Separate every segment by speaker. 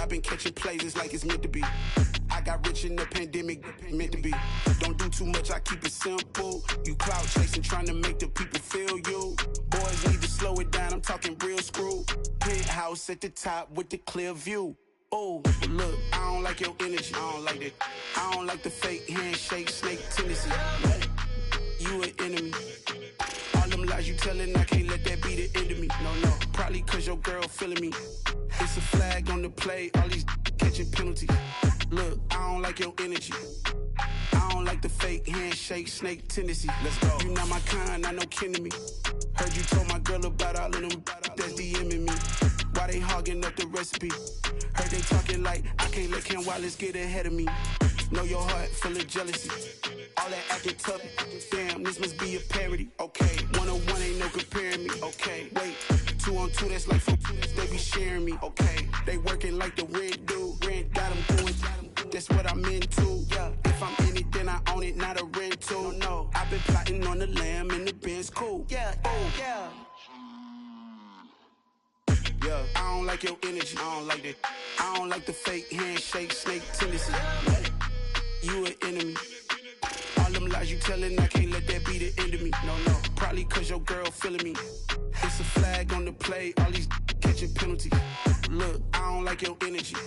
Speaker 1: I've been catching plays, it's like it's meant to be. I got rich in the pandemic, meant to be. Don't do too much, I keep it simple. You clout chasing, trying to make the people feel you. Boys need to slow it down, I'm talking real screw. Penthouse at the top with the clear view. Oh, look, I don't like your energy, I don't like that. I don't like the fake handshake, snake tendency. You an enemy. All them lies you telling, I can't let that be the end of me. No, probably cause your girl feeling me. It's a flag on the play, all these catching penalties. Look, I don't like your energy. I don't like the fake handshake, snake tendency. Let's go. You not my kind, I know kin to me. Heard you told my girl about all of them that's DMing me. Why they hogging up the recipe? Heard they talking like I can't let Ken Wallace get ahead of me. Know your heart full of jealousy. All that acting tough, damn, this must be a parody. Okay, 1-on-1 ain't no comparing me. Okay, wait, 2-on-2, that's like 4, they be sharing me. Okay, they working like the rent dude. Rent got them doing, that's what I'm into. Yeah, if I'm in it, then I own it, not a rental. No, I've been plotting on the lamb and the Benz cool. Yeah, oh, yeah. Yeah, I don't like your energy, I don't like that. I don't like the fake handshake, snake tendency. You an enemy. All them lies you telling, I can't let that be the end of me. No, probably cause your girl feeling me. It's a flag on the play, all these catching penalties. Look, I don't like your energy.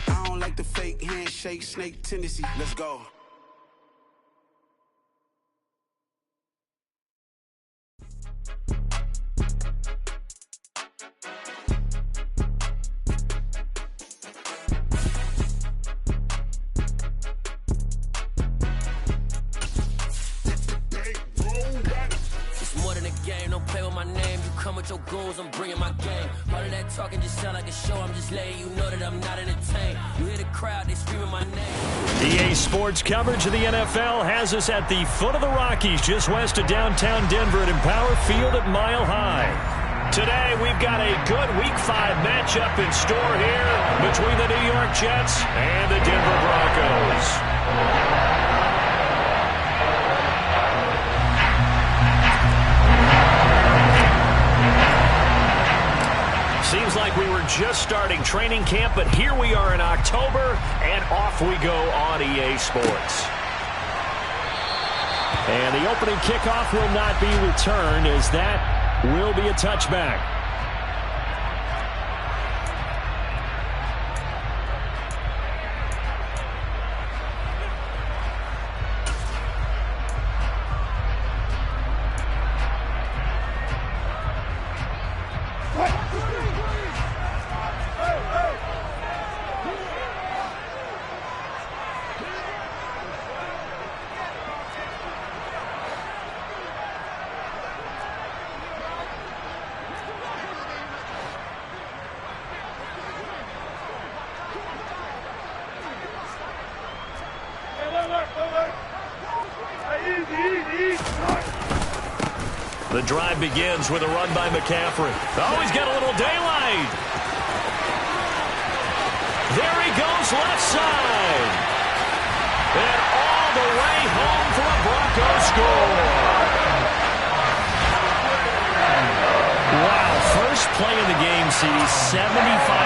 Speaker 1: I don't like the fake handshake, snake tendency. Let's go.
Speaker 2: Come with your goons, I'm bringing my game. All of that talking just sound like a show. I'm just letting you know that I'm not entertained. You hear the crowd, they screaming my name.
Speaker 3: EA Sports coverage of the NFL has us at the foot of the Rockies, just west of downtown Denver at Empower Field at Mile High. Today, we've got a good Week 5 matchup in store here between the New York Jets and the Denver Broncos. Seems like we were just starting training camp, but here we are in October, and off we go on EA Sports. And the opening kickoff will not be returned, as that will be a touchback. The drive begins with a run by McCaffrey. Oh, he's got a little daylight. There he goes, left side. And all the way home for a Broncos score. Wow, first play of the game sees 75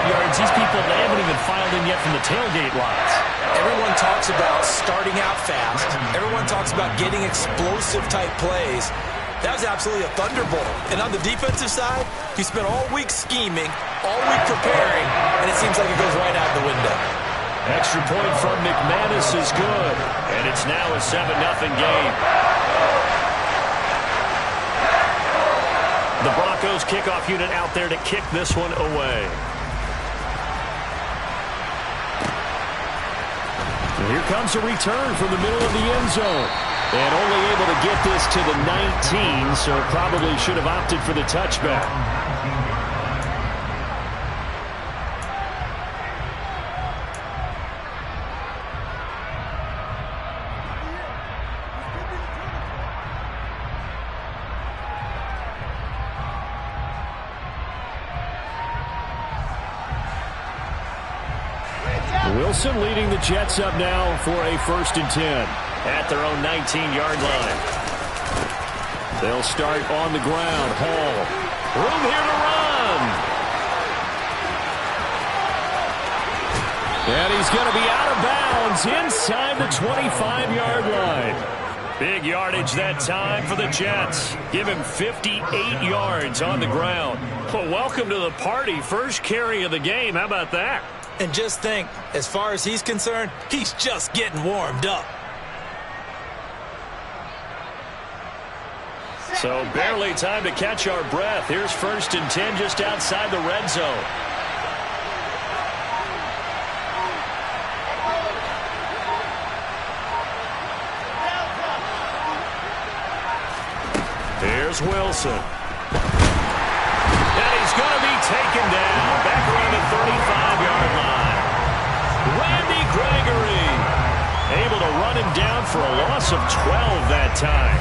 Speaker 3: yards. These people, they haven't even filed in yet from the tailgate lots.
Speaker 4: Everyone talks about starting out fast. Everyone talks about getting explosive-type plays. That was absolutely a thunderbolt. And on the defensive side, he spent all week scheming, all week preparing, and it seems like it goes right out the window.
Speaker 3: Extra point from McManus is good, and it's now a 7-0 game. The Broncos kickoff unit out there to kick this one away. And here comes a return from the middle of the end zone. And only able to get this to the 19, so probably should have opted for the touchback. Wilson leading the Jets up now for a 1st and 10. At their own 19-yard line. They'll start on the ground. Hall. Room here to run. And he's going to be out of bounds inside the 25-yard line. Big yardage that time for the Jets. Give him 58 yards on the ground. Well, welcome to the party. First carry of the game. How about that?
Speaker 4: And just think, as far as he's concerned, he's just getting warmed up.
Speaker 3: So barely time to catch our breath. Here's 1st and 10 just outside the red zone. Here's Wilson. And he's going to be taken down back around the 35-yard line. Randy Gregory able to run him down for a loss of 12 that time.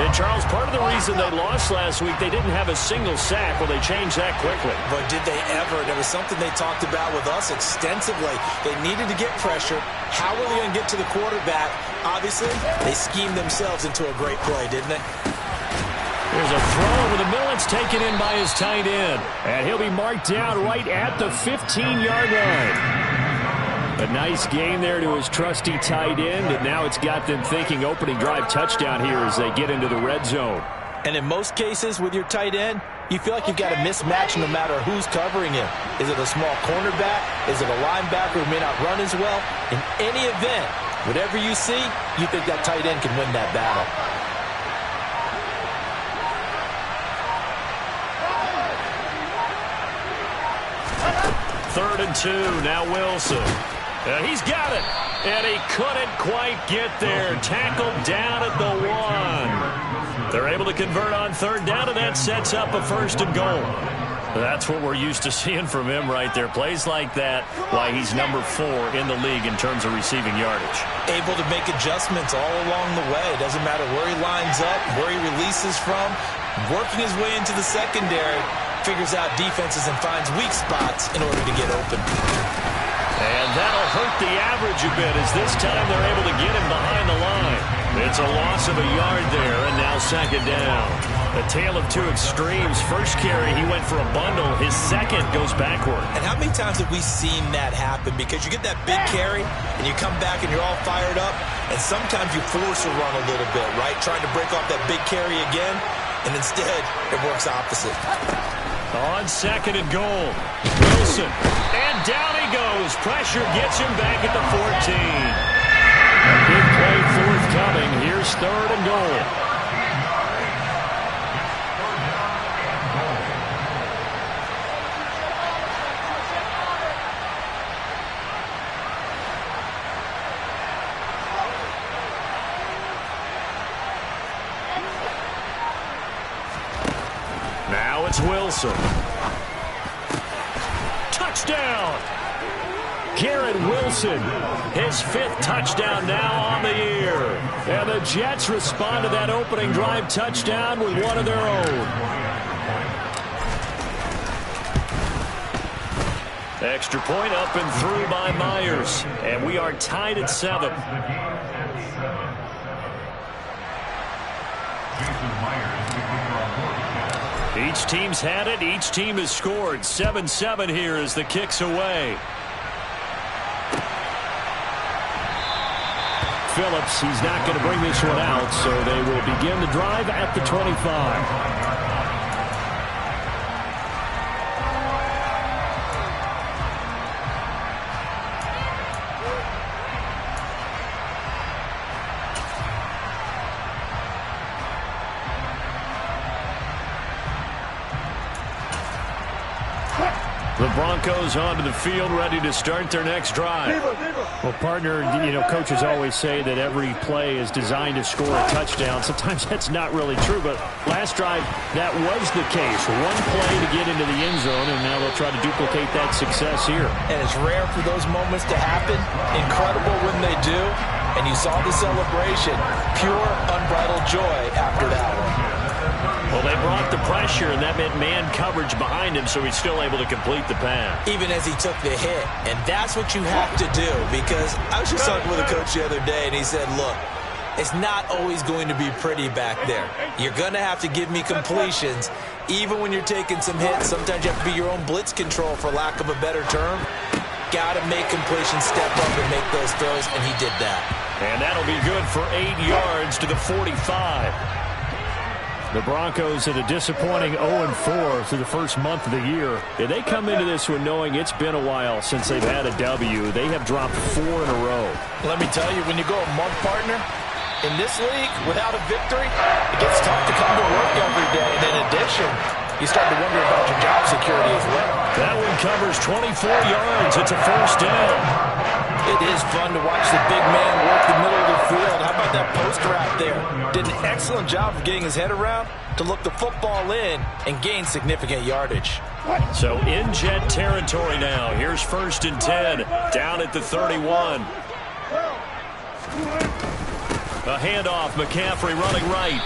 Speaker 3: And, Charles, part of the reason they lost last week, they didn't have a single sack. Well, they changed that quickly.
Speaker 4: But did they ever? There was something they talked about with us extensively. They needed to get pressure. How were they going to get to the quarterback? Obviously, they schemed themselves into a great play, didn't they?
Speaker 3: There's a throw over the middle. It's taken in by his tight end. And he'll be marked down right at the 15-yard line. A nice gain there to his trusty tight end, and now it's got them thinking opening drive touchdown here as they get into the red zone.
Speaker 4: And in most cases with your tight end, you feel like you've got a mismatch no matter who's covering him. Is it a small cornerback? Is it a linebacker who may not run as well? In any event, whatever you see, you think that tight end can win that battle.
Speaker 3: Third and 2, now Wilson. He's got it, and he couldn't quite get there. Tackled down at the 1. They're able to convert on third down, and that sets up a 1st and goal. That's what we're used to seeing from him right there. Plays like that, why he's number 4 in the league in terms of receiving yardage. Able to make adjustments all along the way. Doesn't matter where he lines up, where he releases from. Working his way into the secondary, figures out defenses and finds weak spots in order to get open. And that'll hurt the average a bit as this time they're able to get him behind the line. It's a loss of a yard there, and now 2nd down. A tale of two extremes. First carry, he went for a bundle. His second goes backward.
Speaker 4: And how many times have we seen that happen? Because you get that big carry, and you come back and you're all fired up, and sometimes you force a run a little bit, right? Trying to break off that big carry again, and instead it works opposite.
Speaker 3: On 2nd and goal, Wilson, and down he goes. Pressure gets him back at the 14. A big play forthcoming. Here's 3rd and goal. Now it's Wilson. Touchdown! Garrett Wilson, his 5th touchdown now on the year. And the Jets respond to that opening drive touchdown with one of their own. Extra point up and through by Myers. And we are tied at 7. Each team's had it. Each team has scored. 7-7 here as the kick's away. Phillips, he's not going to bring this one out, so they will begin the drive at the 25. The Broncos onto the field, ready to start their next drive. Well, partner, coaches always say that every play is designed to score a touchdown. Sometimes that's not really true, but last drive, that was the case. One play to get into the end zone, and now they'll try to duplicate that success here.
Speaker 4: And it's rare for those moments to happen. Incredible when they do. And you saw the celebration. Pure, unbridled joy after that one.
Speaker 3: Well, they brought the pressure, and that meant man coverage behind him, so he's still able to complete the pass. Even as he took the hit. And that's what you have to do, because I was just talking with a coach the other day, and he said, look, it's not always going to be pretty back there. You're going to have to give me completions, even when you're taking some hits. Sometimes you have to be your own blitz control, for lack of a better term.
Speaker 4: got to make completion, step up and make those throws, and he did that.
Speaker 3: And that'll be good for 8 yards to the 45. The Broncos at a disappointing 0-4 through the first month of the year. And they come into this one knowing it's been a while since they've had a W. They have dropped 4 in a row.
Speaker 4: Let me tell you, when you go a month, partner, in this league, without a victory, it gets tough to come to work every day. And in addition, you start to wonder about your job security as well.
Speaker 3: That one covers 24 yards. It's a first down.
Speaker 4: It is fun to watch the big man work the middle of the field. How about that post route there? Did an excellent job of getting his head around to look the football in and gain significant yardage.
Speaker 3: So in Jet territory now. Here's 1st and 10 down at the 31. A handoff. McCaffrey running right.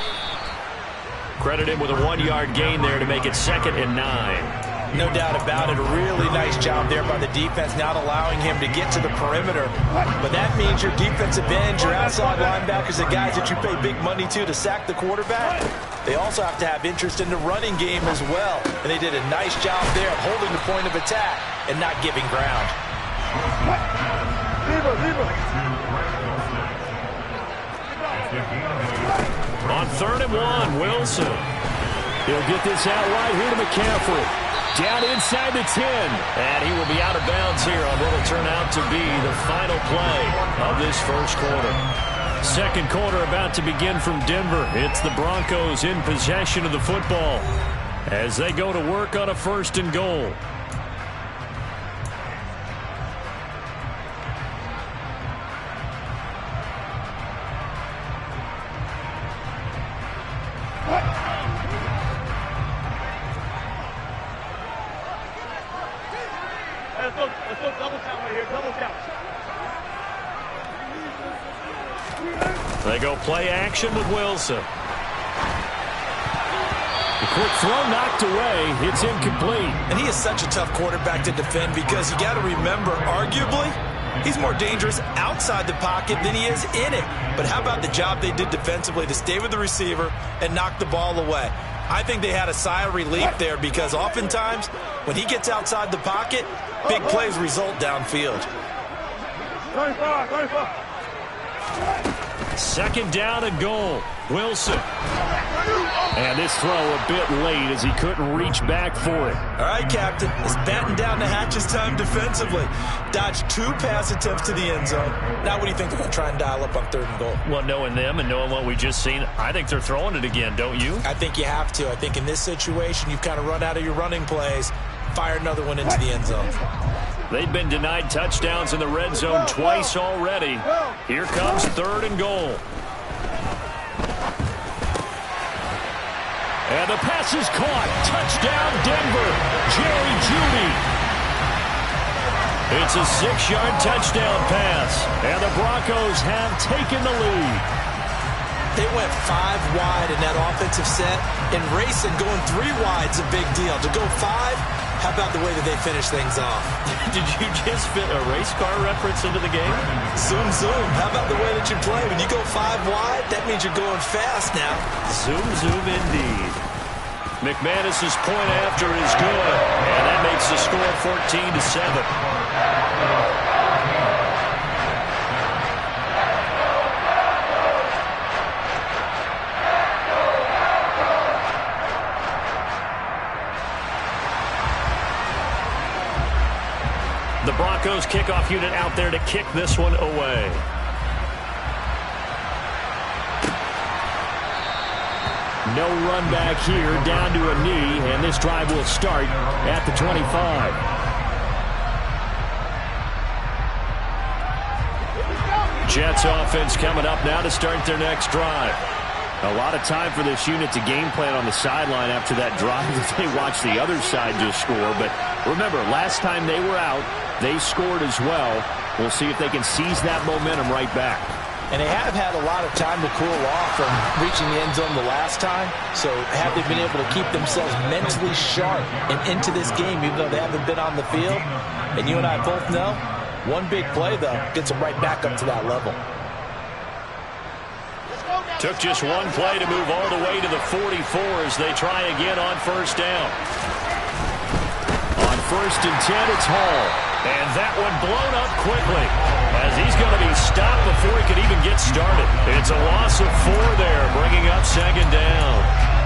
Speaker 3: Credit him with a 1-yard gain there to make it 2nd and 9.
Speaker 4: No doubt about it. A really nice job there by the defense, not allowing him to get to the perimeter. But that means your defensive ends, your outside linebackers, the guys that you pay big money to sack the quarterback, they also have to have interest in the running game as well. And they did a nice job there of holding the point of attack and not giving ground.
Speaker 3: On 3rd and 1, Wilson. He'll get this out right here to McCaffrey. Down inside the 10. And he will be out of bounds here on what will turn out to be the final play of this first quarter. Second quarter about to begin from Denver. It's the Broncos in possession of the football as they go to work on a 1st and goal.
Speaker 5: Let's go double count right here. Double count.
Speaker 3: They go play action with Wilson. The quick throw knocked away. It's incomplete.
Speaker 4: And he is such a tough quarterback to defend because you got to remember, arguably, he's more dangerous outside the pocket than he is in it. But how about the job they did defensively to stay with the receiver and knock the ball away? I think they had a sigh of relief there because oftentimes when he gets outside the pocket, big plays result downfield.
Speaker 5: 35.
Speaker 3: 2nd down and goal. Wilson. And this throw a bit late as he couldn't reach back for it.
Speaker 4: All right, Captain. It's batten down the hatches time defensively. Dodged 2 pass attempts to the end zone. Now what do you think they're going to try and dial up on 3rd and goal?
Speaker 3: Well, knowing them and knowing what we just seen, I think they're throwing it again, don't you?
Speaker 4: I think you have to. I think in this situation, you've kind of run out of your running plays. Fire another one into the end zone.
Speaker 3: They've been denied touchdowns in the red zone twice already. Here comes 3rd and goal. And the pass is caught. Touchdown, Denver. Jerry Jeudy. It's a 6-yard touchdown pass. And the Broncos have taken the lead.
Speaker 4: They went 5 wide in that offensive set. And racing going 3 wide is a big deal. To go 5, how about the way that they finish things off?
Speaker 3: Did you just fit a race car reference into the game?
Speaker 4: Zoom, zoom. How about the way that you play? When you go 5 wide, that means you're going fast now.
Speaker 3: Zoom, zoom indeed. McManus's point after is good. And that makes the score 14-7. The Broncos kickoff unit out there to kick this one away. No run back here, down to a knee, and this drive will start at the 25. Jets offense coming up now to start their next drive. A lot of time for this unit to game plan on the sideline after that drive if they watch the other side just score. But remember, last time they were out, they scored as well. We'll see if they can seize that momentum right back.
Speaker 4: And they have had a lot of time to cool off from reaching the end zone the last time. So have they been able to keep themselves mentally sharp and into this game, even though they haven't been on the field? And you and I both know, one big play, though, gets them right back up to that level.
Speaker 3: Took just one play to move all the way to the 44 as they try again on 1st down. On 1st and 10, it's Hall. And that one blown up quickly as he's going to be stopped before he could even get started. It's a loss of 4 there, bringing up second down.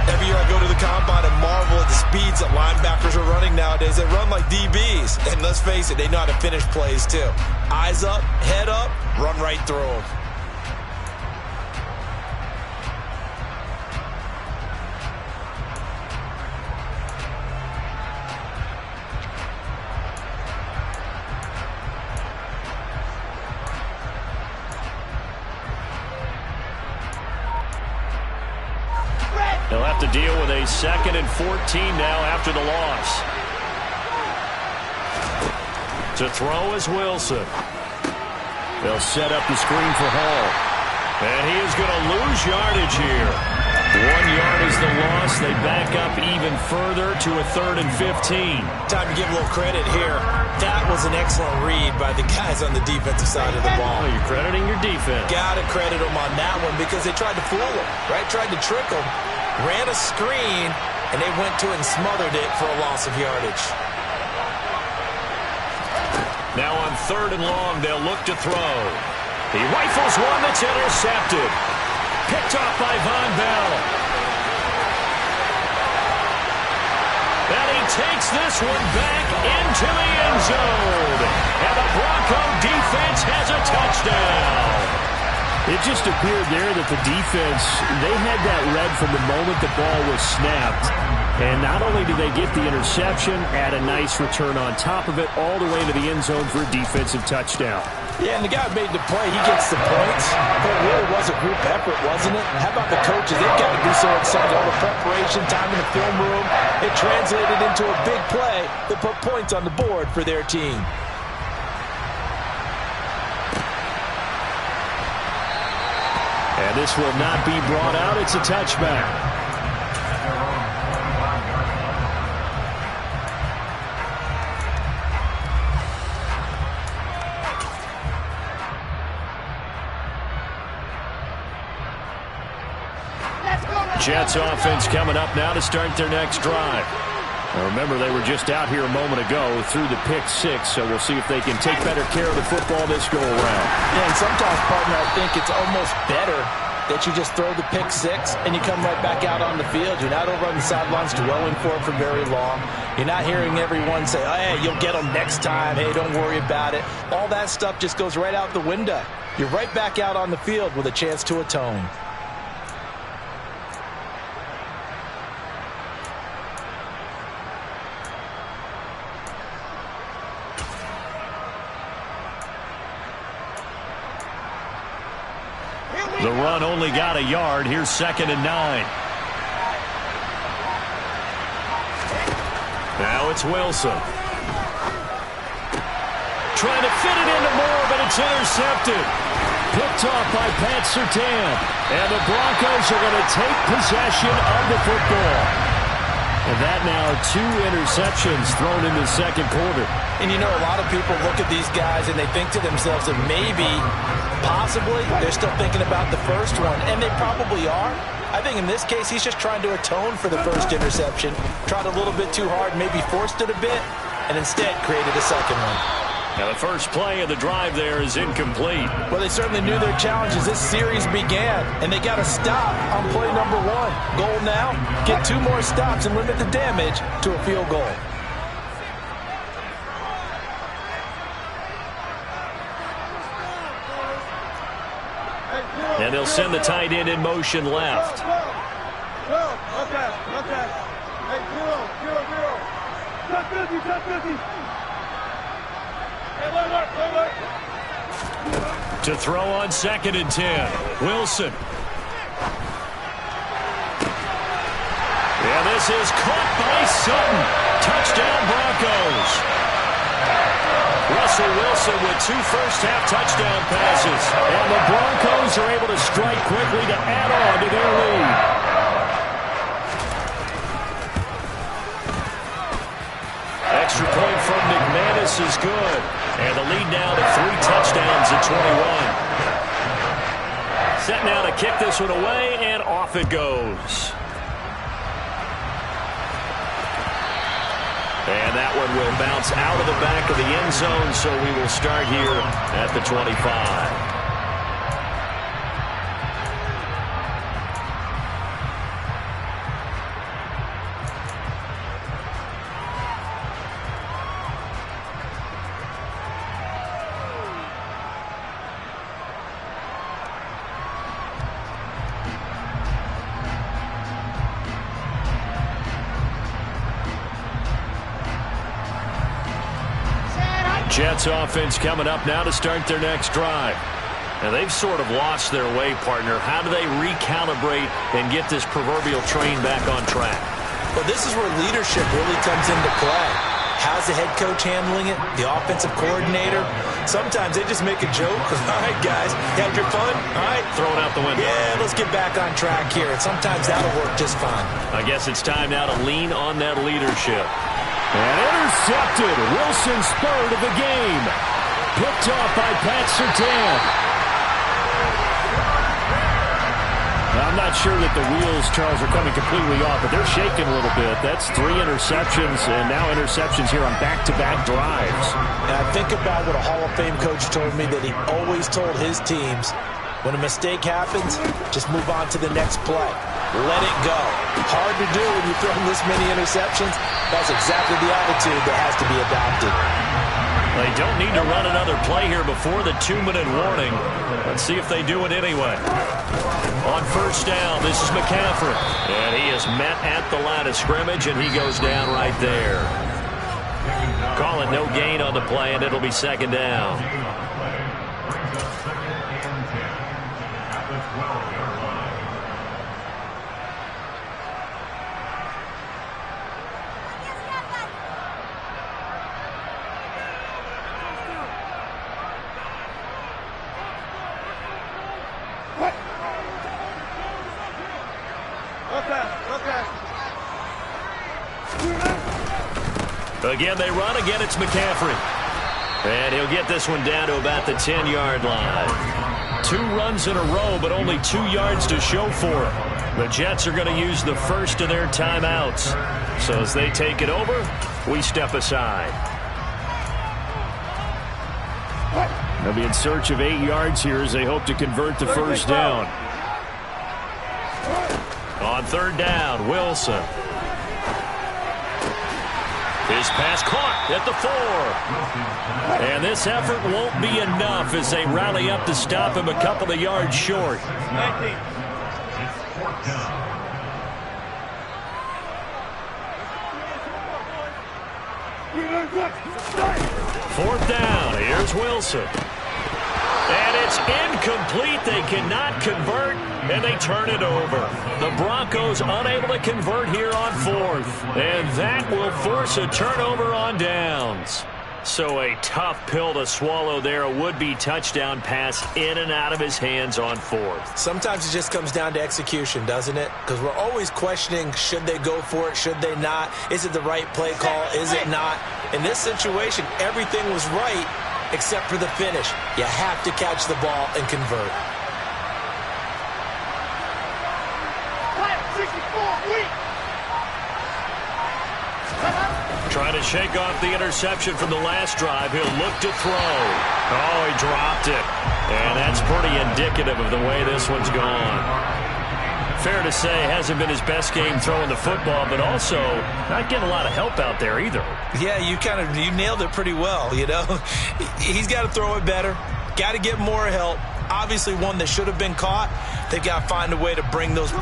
Speaker 4: Every year I go to the combine and marvel at the speeds that linebackers are running nowadays. They run like DBs. And let's face it, they know how to finish plays too. Eyes up, head up, run right through them.
Speaker 3: They'll have to deal with a 2nd and 14 now after the loss. To throw is Wilson. They'll set up the screen for Hall. And he is going to lose yardage here. 1 yard is the loss. They back up even further to a 3rd and 15.
Speaker 4: Time to give a little credit here. That was an excellent read by the guys on the defensive side of the ball.
Speaker 3: Oh, you're crediting your defense.
Speaker 4: Got to credit them on that one because they tried to fool him, right? Tried to trick him. Ran a screen, and they went to it and smothered it for a loss of yardage.
Speaker 3: Now on 3rd and long, they'll look to throw. He rifles one that's intercepted. Picked off by Von Bell. And he takes this one back into the end zone. And the Bronco defense has a touchdown.
Speaker 6: It just appeared there that the defense, they had that read from the moment the ball was snapped. And not only did they get the interception, add a nice return on top of it, all the way to the end zone for a defensive touchdown.
Speaker 4: Yeah, and the guy who made the play, he gets the points. But it really was a group effort, wasn't it? How about the coaches? They've got to be so excited. All the preparation, time in the film room, it translated into a big play that put points on the board for their team.
Speaker 6: And this will not be brought out. It's a touchback.
Speaker 3: Jets offense coming up now to start their next drive. Now remember, they were just out here a moment ago through the pick 6, so we'll see if they can take better care of the football this go around.
Speaker 4: Yeah, and sometimes, partner, I think it's almost better that you just throw the pick 6 and you come right back out on the field. You're not over on the sidelines dwelling for it for very long. You're not hearing everyone say, oh, hey, you'll get them next time. Hey, don't worry about it. All that stuff just goes right out the window. You're right back out on the field with a chance to atone.
Speaker 3: The run only got a yard. Here's 2nd and 9. Now it's Wilson. Trying to fit it into Moore, but it's intercepted. Picked off by Pat Surtain. And the Broncos are going to take possession of the football. And that now 2 interceptions thrown in the second quarter.
Speaker 4: And you know, a lot of people look at these guys and they think to themselves that maybe, possibly, they're still thinking about the first one. And they probably are. I think in this case, he's just trying to atone for the first interception. Tried a little bit too hard, maybe forced it a bit, and instead created a second one.
Speaker 3: Now the first play of the drive there is incomplete.
Speaker 4: Well, they certainly knew their challenge as this series began, and they got to stop on play number 1. Goal now, get 2 more stops and limit the damage to a field goal.
Speaker 3: And they'll send the tight end in motion left. To throw on 2nd and 10. Wilson. Yeah, this is caught by Sutton. Touchdown Broncos. Russell Wilson with 2 first-half touchdown passes. And the Broncos are able to strike quickly to add on to their lead. Extra point from McManus is good. And the lead now to 3 touchdowns at 21. Set now to kick this one away, and off it goes. And that one will bounce out of the back of the end zone, so we will start here at the 25. Jets offense coming up now to start their next drive. Now they've sort of lost their way, partner. How do they recalibrate and get this proverbial train back on track?
Speaker 4: Well, this is where leadership really comes into play. How's the head coach handling it? The offensive coordinator? Sometimes they just make a joke. All right, guys, you had your fun? All right.
Speaker 3: Throw it out the window.
Speaker 4: Yeah, let's get back on track here. And sometimes that'll work just fine.
Speaker 3: I guess it's time now to lean on that leadership.
Speaker 6: And intercepted. Wilson's third of the game. Picked off by Pat Surtain. I'm not sure that the wheels, Charles, are coming completely off, but they're shaking a little bit. That's 3 interceptions, and now interceptions here on back-to-back drives.
Speaker 4: And I think about what a Hall of Fame coach told me that he always told his teams, when a mistake happens, just move on to the next play. Let it go. Hard to do when you throw this many interceptions. That's exactly the attitude that has to be adopted.
Speaker 3: They don't need to run another play here before the 2-minute warning. Let's see if they do it anyway. On first down, this is McCaffrey. And he is met at the line of scrimmage, and he goes down right there. Call it no gain on the play, and it'll be second down. Again, they run. Again, it's McCaffrey. And he'll get this one down to about the 10-yard line. 2 runs in a row, but only 2 yards to show for it. The Jets are going to use the first of their timeouts. So as they take it over, we step aside.
Speaker 6: They'll be in search of 8 yards here as they hope to convert the first down.
Speaker 3: On third down, Wilson. His pass caught at the 4. And this effort won't be enough as they rally up to stop him a couple of yards short.
Speaker 5: 19.
Speaker 3: Fourth down, here's Wilson. And it's incomplete. They cannot convert, and they turn it over. The Broncos unable to convert here on 4th. And that will force a turnover on downs. So a tough pill to swallow there. A would-be touchdown pass in and out of his hands on 4th.
Speaker 4: Sometimes it just comes down to execution, doesn't it? Because we're always questioning, should they go for it, should they not? Is it the right play call, is it not? In this situation, everything was right except for the finish. You have to catch the ball and convert.
Speaker 3: Trying to shake off the interception from the last drive. He'll look to throw. Oh, he dropped it. And that's pretty indicative of the way this one's gone. Fair to say, hasn't been his best game throwing the football, but also not getting a lot of help out there either.
Speaker 4: Yeah, you nailed it pretty well, you know. He's got to throw it better. Got to get more help. Obviously one that should have been caught. They've got to find a way to bring those 2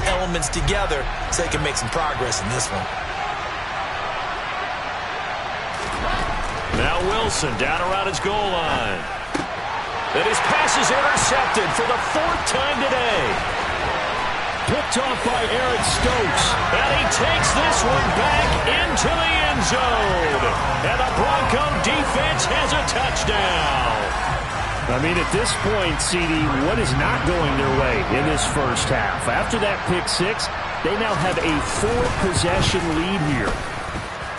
Speaker 4: elements together so they can make some progress in this one.
Speaker 3: Now Wilson down around his goal line. And his pass is intercepted for the 4th time today.
Speaker 6: Picked off by Eric Stokes.
Speaker 3: And he takes this one back into the end zone. And the Bronco defense has a touchdown.
Speaker 6: I mean, at this point, CD, what is not going their way in this first half? After that pick 6, they now have a 4-possession lead here.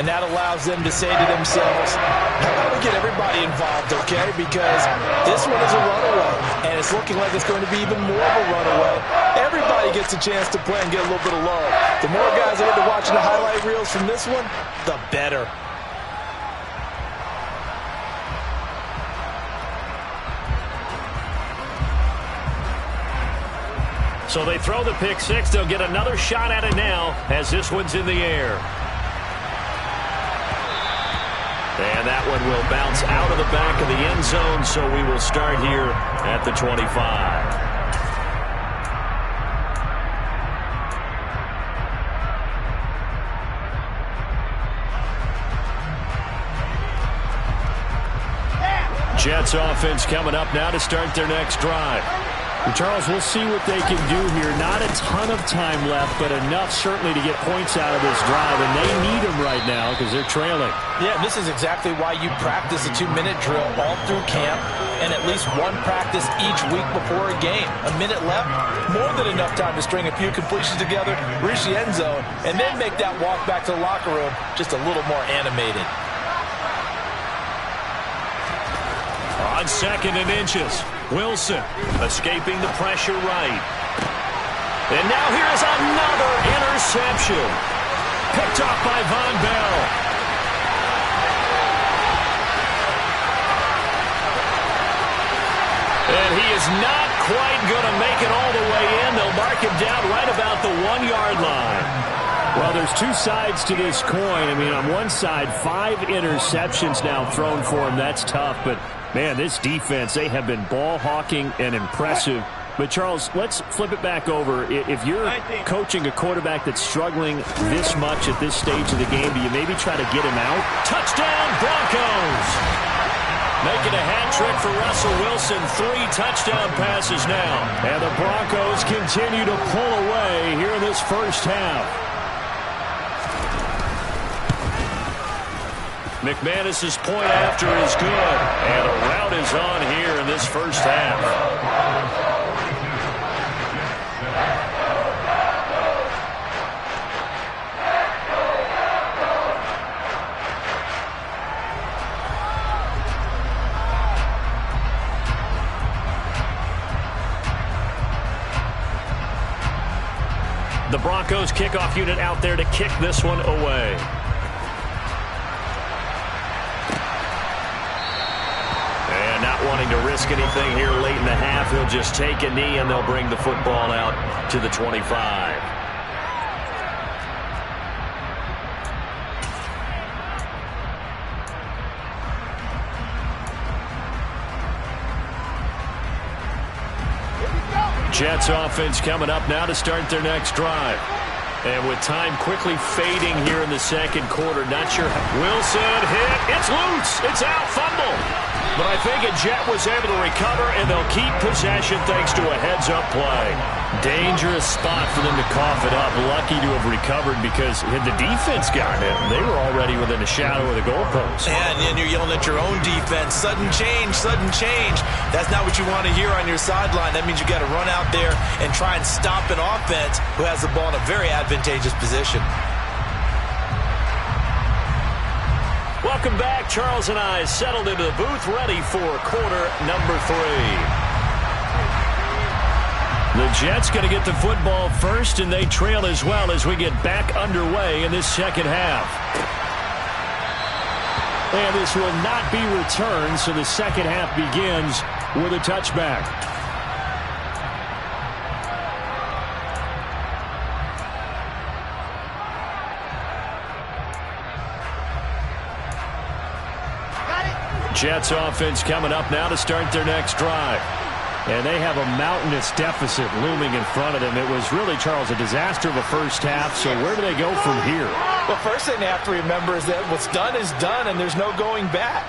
Speaker 4: And that allows them to say to themselves, how about we get everybody involved, okay? Because this one is a runaway, and it's looking like it's going to be even more of a runaway. Everybody gets a chance to play and get a little bit of love. The more guys that are watching the highlight reels from this one, the better.
Speaker 3: So they throw the pick six. They'll get another shot at it now as this one's in the air. And that one will bounce out of the back of the end zone, so we will start here at the 25. Jets offense coming up now to start their next drive.
Speaker 6: Charles, we'll see what they can do here. Not a ton of time left, but enough certainly to get points out of this drive, and they need them right now because they're trailing.
Speaker 4: Yeah, this is exactly why you practice a 2-minute drill all through camp and at least one practice each week before a game. A minute left, more than enough time to string a few completions together, reach the end zone, and then make that walk back to the locker room just a little more animated.
Speaker 3: On 2nd and inches, Wilson escaping the pressure right. And now here's another interception. Picked off by Von Bell. And he is not quite going to make it all the way in. They'll mark him down right about the 1-yard line.
Speaker 6: Well, there's two sides to this coin. I mean, on one side, 5 interceptions now thrown for him. That's tough, but man, this defense, they have been ball hawking and impressive. But, Charles, let's flip it back over. If you're coaching a quarterback that's struggling this much at this stage of the game, do you maybe try to get him out?
Speaker 3: Touchdown, Broncos! Making a hat trick for Russell Wilson. 3 touchdown passes now.
Speaker 6: And the Broncos continue to pull away here in this first half.
Speaker 3: McManus's point after is good. And a rout is on here in this first half. The Broncos kickoff unit out there to kick this one away. Not wanting to risk anything here late in the half. He'll just take a knee and they'll bring the football out to the 25. Jets offense coming up now to start their next drive. And with time quickly fading here in the second quarter, not sure. Wilson hit. It's loose. It's out. Fumble. But I think a Jet was able to recover, and they'll keep possession thanks to a heads-up play. Dangerous spot for them to cough it up. Lucky to have recovered because had the defense gotten it, they were already within a shadow of the goalpost.
Speaker 4: And then you're yelling at your own defense. Sudden change, sudden change. That's not what you want to hear on your sideline. That means you got to run out there and try and stop an offense who has the ball in a very advantageous position.
Speaker 3: Welcome back. Charles and I settled into the booth, ready for quarter number 3. The Jets going to get the football first, and they trail as well as we get back underway in this second half.
Speaker 6: And this will not be returned, so the second half begins with a touchback.
Speaker 3: Jets offense coming up now to start their next drive.
Speaker 6: And they have a mountainous deficit looming in front of them. It was really, Charles, a disaster of a first half. So where do they go from here?
Speaker 4: Well, first thing they have to remember is that what's done is done, and there's no going back.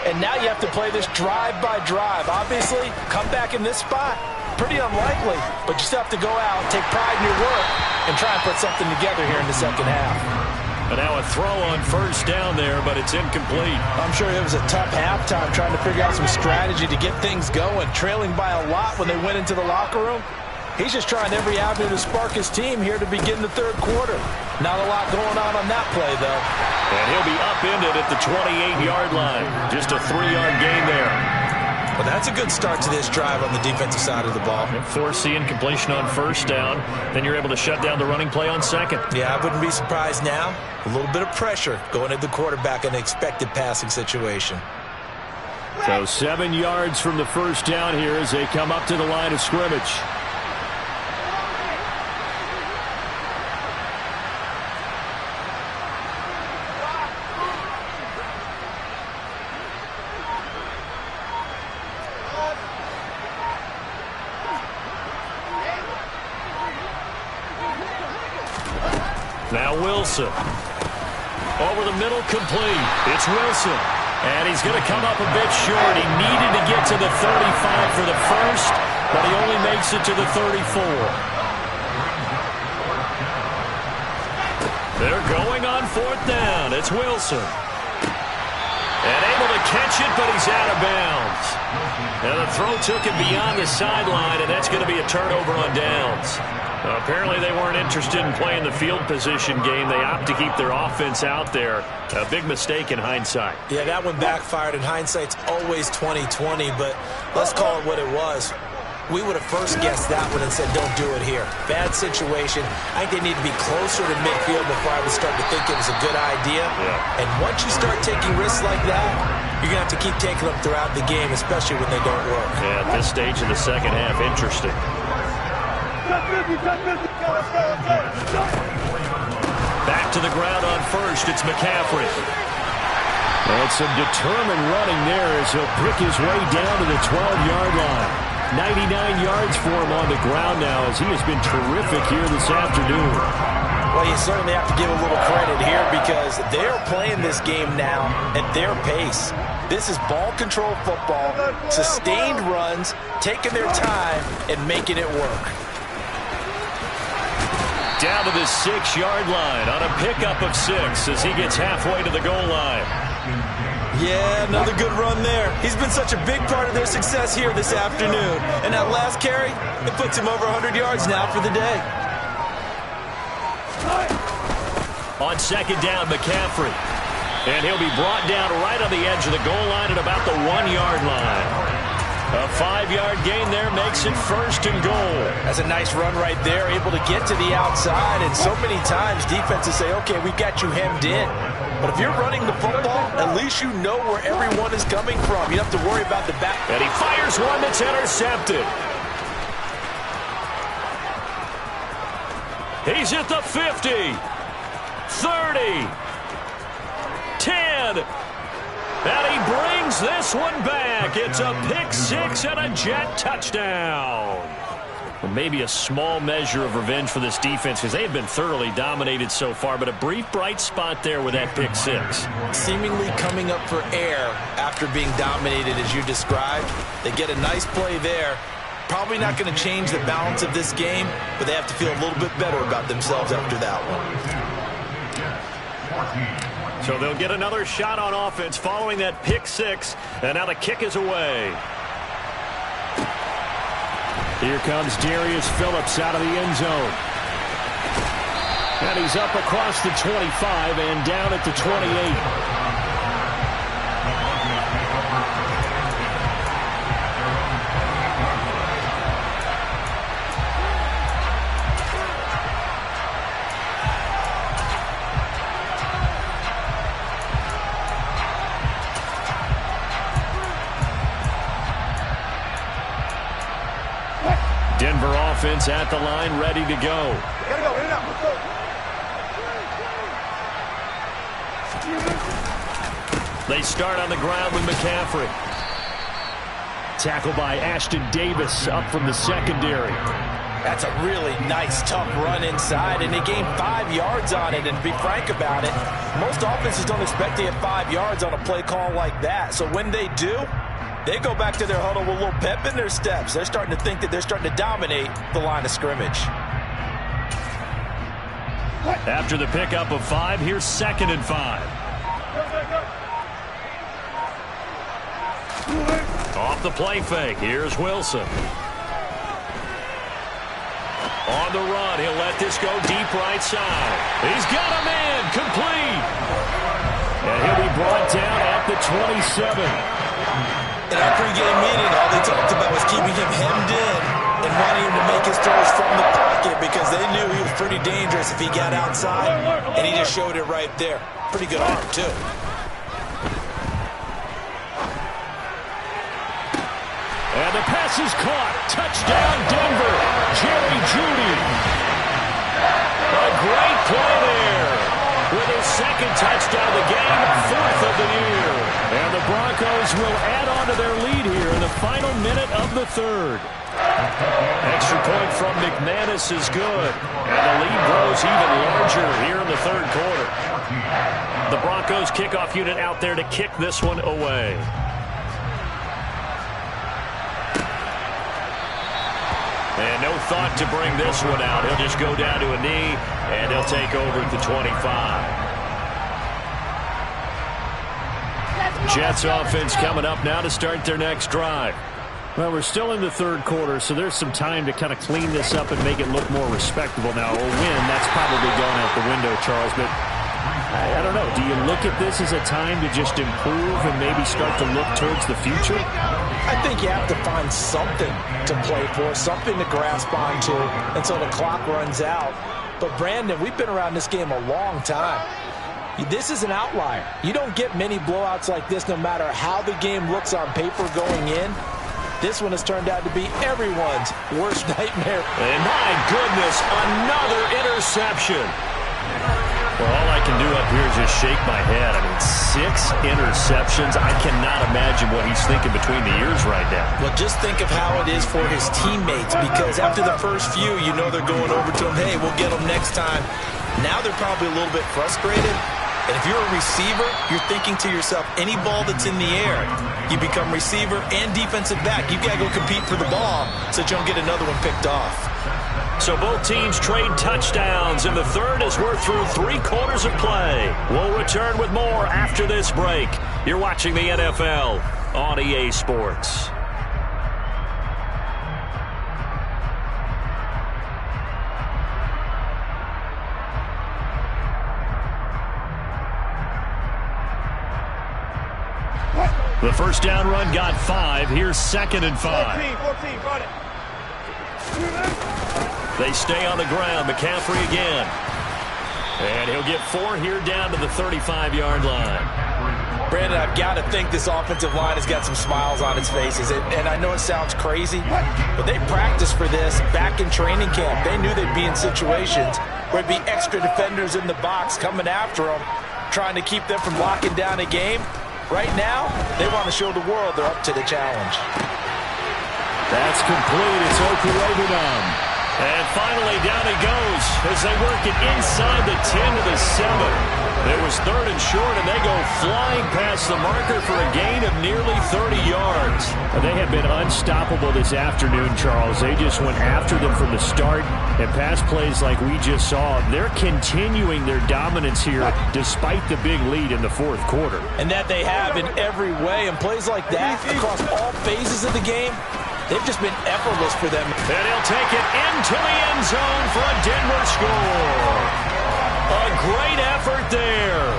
Speaker 4: And now you have to play this drive by drive. Obviously, come back in this spot, pretty unlikely. But you still have to go out, take pride in your work, and try and put something together here in the second half.
Speaker 3: And now a throw on first down there, but it's incomplete.
Speaker 4: I'm sure it was a tough halftime trying to figure out some strategy to get things going, trailing by a lot when they went into the locker room. He's just trying every avenue to spark his team here to begin the third quarter. Not a lot going on that play, though.
Speaker 3: And he'll be upended at the 28-yard line. Just a 3-yard gain there.
Speaker 4: Well, that's a good start to this drive on the defensive side of the ball.
Speaker 3: Force the incompletion on first down. Then you're able to shut down the running play on second.
Speaker 4: Yeah, I wouldn't be surprised now. A little bit of pressure going at the quarterback in an expected passing situation.
Speaker 6: So 7 yards from the first down here as they come up to the line of scrimmage.
Speaker 3: Now Wilson. Over the middle, complete. It's Wilson. And he's going to come up a bit short. He needed to get to the 35 for the first, but he only makes it to the 34. They're going on fourth down. It's Wilson. And able to catch it, but he's out of bounds. Now the throw took him beyond the sideline, and that's going to be a turnover on downs. Apparently they weren't interested in playing the field position game. They opt to keep their offense out there. A big mistake in hindsight.
Speaker 4: Yeah, that one backfired. In hindsight's always 20/20, but let's call it what it was. We would have first guessed that one and said, don't do it here. Bad situation. I think they need to be closer to midfield before I would start to think it was a good idea.
Speaker 3: Yeah.
Speaker 4: And once you start taking risks like that, you're going to have to keep taking them throughout the game, especially when they don't work.
Speaker 3: Yeah, at this stage of the second half, interesting. Back to the ground on first. It's McCaffrey.
Speaker 6: And some determined running there as he'll pick his way down to the 12-yard line. 99 yards for him on the ground now as he has been terrific here this afternoon.
Speaker 4: Well, you certainly have to give a little credit here because they're playing this game now at their pace. This is ball control football, sustained runs, taking their time and making it work.
Speaker 3: Down to the 6-yard line on a pickup of 6 as he gets halfway to the goal line.
Speaker 4: Yeah, another good run there. He's been such a big part of their success here this afternoon. And that last carry, it puts him over 100 yards now for the day.
Speaker 3: On second down, McCaffrey. And he'll be brought down right on the edge of the goal line at about the 1-yard line. A 5-yard gain there makes it first and goal.
Speaker 4: That's a nice run right there, able to get to the outside. And so many times defenses say, okay, we got you hemmed in. But if you're running the football, at least you know where everyone is coming from. You don't have to worry about the back.
Speaker 3: And he fires one that's intercepted. He's at the 50, 30, 10. And he brings this one back. It's a pick 6 and a Jet touchdown. Well, maybe a small measure of revenge for this defense because they have been thoroughly dominated so far, but a brief bright spot there with that pick 6.
Speaker 4: Seemingly coming up for air after being dominated as you described. They get a nice play there. Probably not going to change the balance of this game, but they have to feel a little bit better about themselves after that one.
Speaker 3: So they'll get another shot on offense following that pick 6, and now the kick is away.
Speaker 6: Here comes Darius Phillips out of the end zone. And he's up across the 25 and down at the 28.
Speaker 3: Denver offense at the line, ready to go. They start on the ground with McCaffrey.
Speaker 6: Tackle by Ashton Davis up from the secondary.
Speaker 4: That's a really nice, tough run inside, and they gained 5 yards on it. And to be frank about it, most offenses don't expect to get 5 yards on a play call like that. So when they do, they go back to their huddle with a little pep in their steps. They're starting to think that they're starting to dominate the line of scrimmage.
Speaker 3: After the pickup of 5, here's 2nd and 5. Off the play fake, here's Wilson. On the run, he'll let this go deep right side. He's got him in, complete. And he'll be brought down at the 27.
Speaker 4: In our pregame meeting, him hemmed in and wanting him to make his throws from the pocket because they knew he was pretty dangerous if he got outside, and he just showed it right there. Pretty good arm, too.
Speaker 3: And the pass is caught. Touchdown, Denver. Jerry Jeudy. A great play there. With his second touchdown of the game, 4th of the year. And the Broncos will add on to their lead here in the final minute of the 3rd. Extra point from McManus is good. And the lead grows even larger here in the 3rd quarter. The Broncos kickoff unit out there to kick this one away. And no thought to bring this one out. He'll just go down to a knee, and he'll take over at the 25. Jets offense coming up now to start their next drive. Well, we're still in the 3rd quarter, so there's some time to kind of clean this up and make it look more respectable. Now, a win, that's probably going out the window, Charles, but I don't know. Do you look at this as a time to just improve and maybe start to look towards the future?
Speaker 4: I think you have to find something to play for, something to grasp onto until the clock runs out. But, Brandon, we've been around this game a long time. This is an outlier. You don't get many blowouts like this no matter how the game looks on paper going in. This one has turned out to be everyone's worst nightmare.
Speaker 3: And my goodness, another interception. Well, all I can do up here is just shake my head. I mean, 6 interceptions. I cannot imagine what he's thinking between the ears right now.
Speaker 4: Well, just think of how it is for his teammates, because after the first few, you know they're going over to him, hey, we'll get them next time. Now they're probably a little bit frustrated. And if you're a receiver, you're thinking to yourself, any ball that's in the air, you become receiver and defensive back. You've got to go compete for the ball so that you don't get another one picked off.
Speaker 3: So both teams trade touchdowns in the 3rd as we're through 3 quarters of play. We'll return with more after this break. You're watching the NFL on EA Sports. The first down run got 5. Here's 2nd and 5.
Speaker 5: 14, run it.
Speaker 3: They stay on the ground. McCaffrey again. And he'll get 4 here down to the 35-yard line.
Speaker 4: Brandon, I've got to think this offensive line has got some smiles on its faces. And I know it sounds crazy, but they practiced for this back in training camp. They knew they'd be in situations where there'd be extra defenders in the box coming after them, trying to keep them from locking down a game. Right now, they want to show the world they're up to the challenge.
Speaker 3: That's complete. It's Okurebunom. And finally, down he goes as they work it inside the 10 to the 7. It was 3rd and short, and they go flying past the marker for a gain of nearly 30 yards.
Speaker 6: They have been unstoppable this afternoon, Charles. They just went after them from the start, and pass plays like we just saw, they're continuing their dominance here despite the big lead in the 4th quarter.
Speaker 4: And that they have in every way, and plays like that across all phases of the game, they've just been effortless for them.
Speaker 3: And he'll take it into the end zone for a Denver score. A great effort there.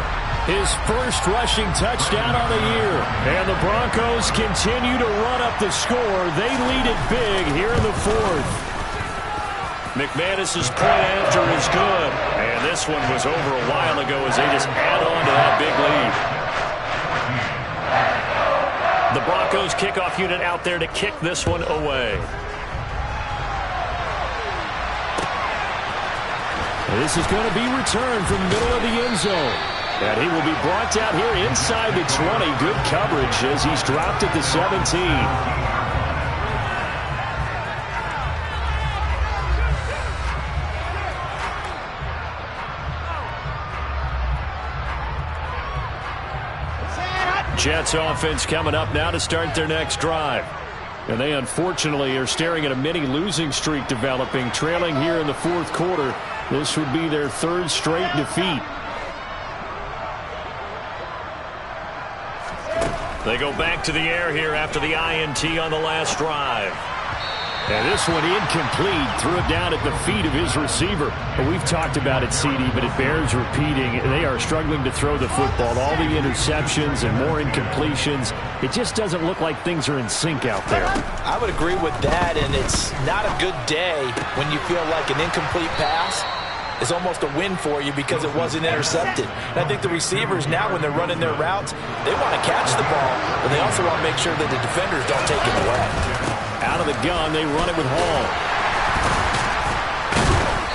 Speaker 6: His first rushing touchdown on the year. And the Broncos continue to run up the score. They lead it big here in the 4th.
Speaker 3: McManus's point after is good. And this one was over a while ago as they just add on to that big lead. The Broncos kickoff unit out there to kick this one away.
Speaker 6: This is going to be returned from the middle of the end zone. And he will be brought out here inside the 20. Good coverage as he's dropped at the 17.
Speaker 3: Jets offense coming up now to start their next drive.
Speaker 6: And they unfortunately are staring at a mini losing streak developing, trailing here in the 4th quarter. This would be their 3rd straight defeat.
Speaker 3: They go back to the air here after the INT on the last drive. And this one incomplete. Threw it down at the feet of his receiver. Well, we've talked about it, CD, but it bears repeating. They are struggling to throw the football. All the interceptions and more incompletions. It just doesn't look like things are in sync out there.
Speaker 4: I would agree with that, and it's not a good day when you feel like an incomplete pass is almost a win for you because it wasn't intercepted. And I think the receivers now, when they're running their routes, they want to catch the ball, but they also want to make sure that the defenders don't take it away.
Speaker 3: Out of the gun, they run it with Hall.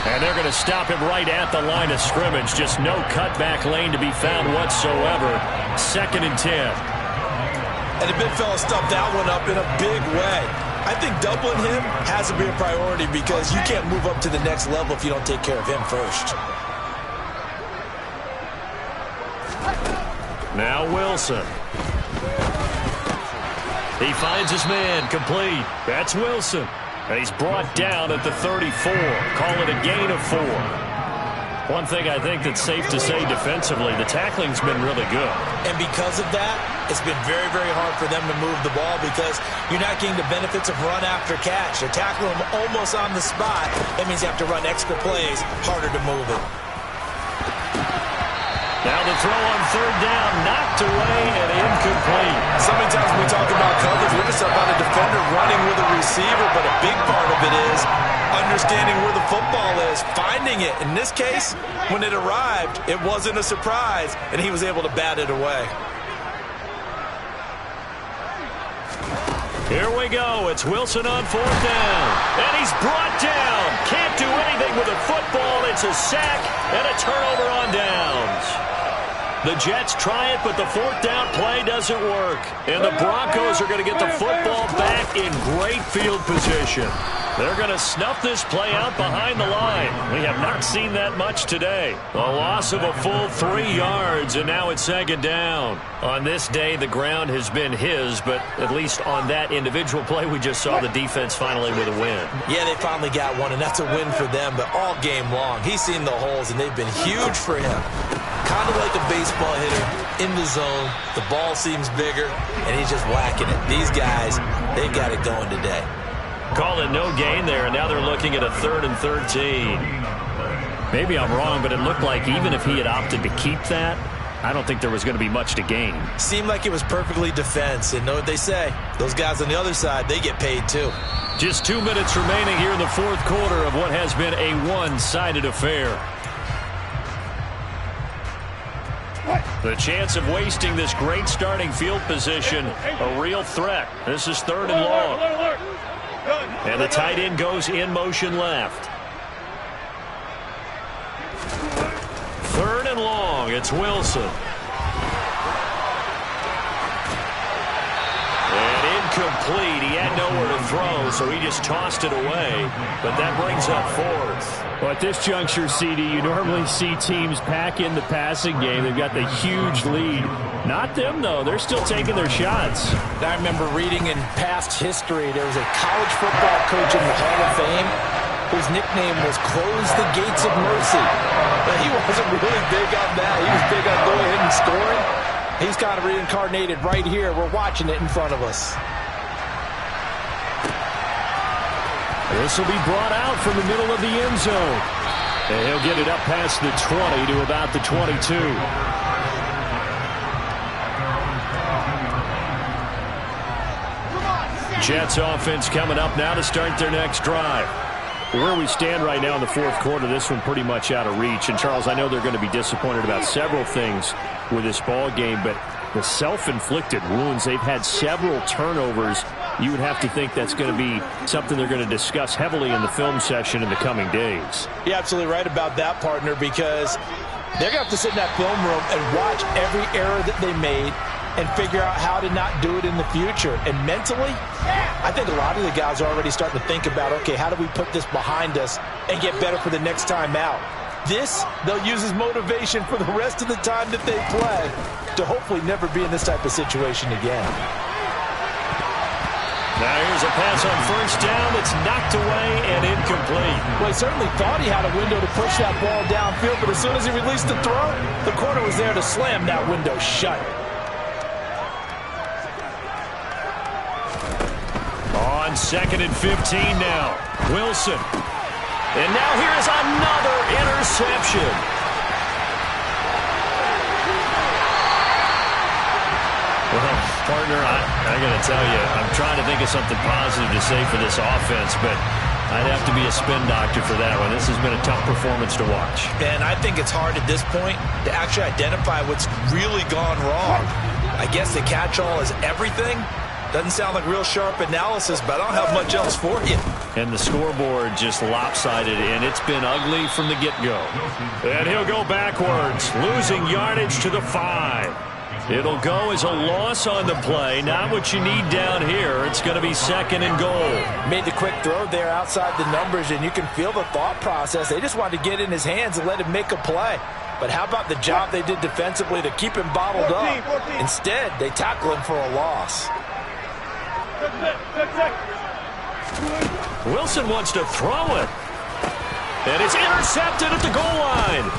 Speaker 3: And they're going to stop him right at the line of scrimmage. Just no cutback lane to be found whatsoever. 2nd and 10.
Speaker 4: And the big fella stuffed that one up in a big way. I think doubling him has to be a priority because you can't move up to the next level if you don't take care of him first.
Speaker 3: Now Wilson. He finds his man, complete. That's Wilson. And he's brought down at the 34. Call it a gain of 4. One thing I think that's safe to say defensively, the tackling's been really good.
Speaker 4: And because of that, it's been very, very hard for them to move the ball because you're not getting the benefits of run after catch. They're tackling them almost on the spot. That means you have to run extra plays, harder to move it.
Speaker 3: Now the throw on 3rd down, knocked away and incomplete.
Speaker 4: So many times when we talk about coverage, we're just about a defender running with a receiver, but a big part of it is understanding where the football is, finding it. In this case, when it arrived, it wasn't a surprise, and he was able to bat it away.
Speaker 3: Here we go. It's Wilson on 4th down. And he's brought down. Can't do anything with a football. It's a sack and a turnover on downs. The Jets try it, but the 4th down play doesn't work. And the Broncos are going to get the football back in great field position. They're going to snuff this play out behind the line. We have not seen that much today. A loss of a full 3 yards, and now it's 2nd down. On this day, the ground has been his, but at least on that individual play, we just saw the defense finally with a win.
Speaker 4: Yeah, they finally got one, and that's a win for them, but all game long, he's seen the holes, and they've been huge for him. Kind of like a baseball hitter in the zone. The ball seems bigger, and he's just whacking it. These guys, they've got it going today.
Speaker 3: Call it no gain there, and now they're looking at a 3rd and 13. Maybe I'm wrong, but it looked like even if he had opted to keep that, I don't think there was going to be much to gain.
Speaker 4: Seemed like it was perfectly defense, and know what they say. Those guys on the other side, they get paid too.
Speaker 3: Just 2 minutes remaining here in the 4th quarter of what has been a one-sided affair. The chance of wasting this great starting field position, a real threat. This is 3rd and long. And the tight end goes in motion left. 3rd and long. It's Wilson. And incomplete. He had nowhere to throw, so he just tossed it away. But that brings up 4th.
Speaker 6: Well, at this juncture, CD, you normally see teams pack in the passing game. They've got the huge lead. Not them, though. They're still taking their shots.
Speaker 4: I remember reading in past history, there was a college football coach in the Hall of Fame whose nickname was Close the Gates of Mercy. But he wasn't really big on that. He was big on going ahead and scoring. He's kind of reincarnated right here. We're watching it in front of us.
Speaker 6: This will be brought out from the middle of the end zone. And he'll get it up past the 20 to about the 22.
Speaker 3: Jets offense coming up now to start their next drive.
Speaker 6: Where we stand right now in the 4th quarter, this one pretty much out of reach. And, Charles, I know they're going to be disappointed about several things with this ball game, but the self-inflicted wounds, they've had several turnovers. You would have to think that's going to be something they're going to discuss heavily in the film session in the coming days.
Speaker 4: You're absolutely right about that, partner, because they're going to have to sit in that film room and watch every error that they made and figure out how to not do it in the future. And mentally, I think a lot of the guys are already starting to think about, okay, how do we put this behind us and get better for the next time out? This, they'll use as motivation for the rest of the time that they play to hopefully never be in this type of situation again.
Speaker 3: Now here's a pass on 1st down that's knocked away and incomplete.
Speaker 4: Well, he certainly thought he had a window to push that ball downfield, but as soon as he released the throw, the corner was there to slam that window shut.
Speaker 3: On on 2nd and 15 now. Wilson. And now here is another interception. Well, partner, I got to tell you, I'm trying to think of something positive to say for this offense, but I'd have to be a spin doctor for that one. This has been a tough performance to watch.
Speaker 4: And I think it's hard at this point to actually identify what's really gone wrong. I guess the catch-all is everything. Doesn't sound like real sharp analysis, but I don't have much else for you.
Speaker 3: And the scoreboard just lopsided, and it's been ugly from the get-go. And he'll go backwards, losing yardage to the 5. It'll go as a loss on the play. Not what you need down here. It's going to be 2nd and goal.
Speaker 4: Made the quick throw there outside the numbers, and you can feel the thought process. They just wanted to get in his hands and let him make a play. But how about the job they did defensively to keep him bottled up? Instead, they tackle him for a loss.
Speaker 3: Wilson wants to throw it. And it's intercepted at the goal line.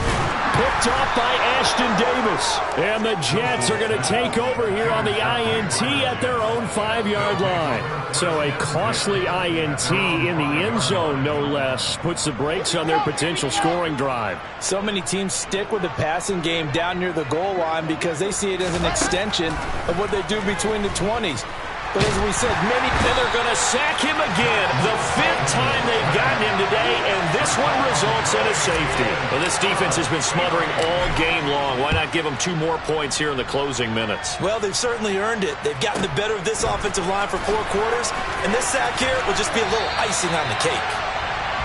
Speaker 3: Picked off by Ashton Davis. And the Jets are going to take over here on the INT at their own 5-yard line. So a costly INT in the end zone, no less, puts the brakes on their potential scoring drive.
Speaker 4: So many teams stick with the passing game down near the goal line because they see it as an extension of what they do between the 20s. But as we said, many...
Speaker 3: And they're going to sack him again. The 5th time they've gotten him today, and this one results in a safety. Well, this defense has been smothering all game long. Why not give them 2 more points here in the closing minutes?
Speaker 4: Well, they've certainly earned it. They've gotten the better of this offensive line for 4 quarters, and this sack here will just be a little icing on the cake.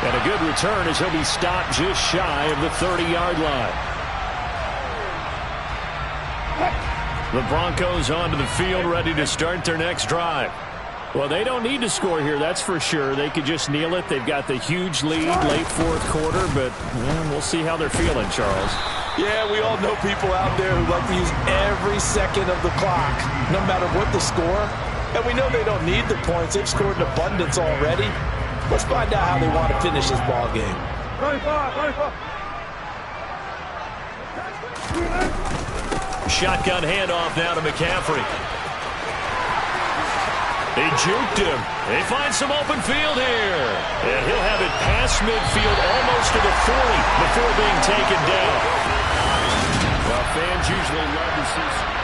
Speaker 3: And a good return as he'll be stopped just shy of the 30-yard line. The Broncos onto the field, ready to start their next drive. Well, they don't need to score here, that's for sure. They could just kneel it. They've got the huge lead, late 4th quarter, but we'll see how they're feeling, Charles.
Speaker 4: Yeah, we all know people out there who like to use every second of the clock, no matter what the score. And we know they don't need the points. They've scored in abundance already. Let's find out how they want to finish this ball game.
Speaker 5: 35.
Speaker 3: Shotgun handoff now to McCaffrey. They juked him. They find some open field here. And he'll have it past midfield almost to the 40 before being taken down. Well, fans usually love to see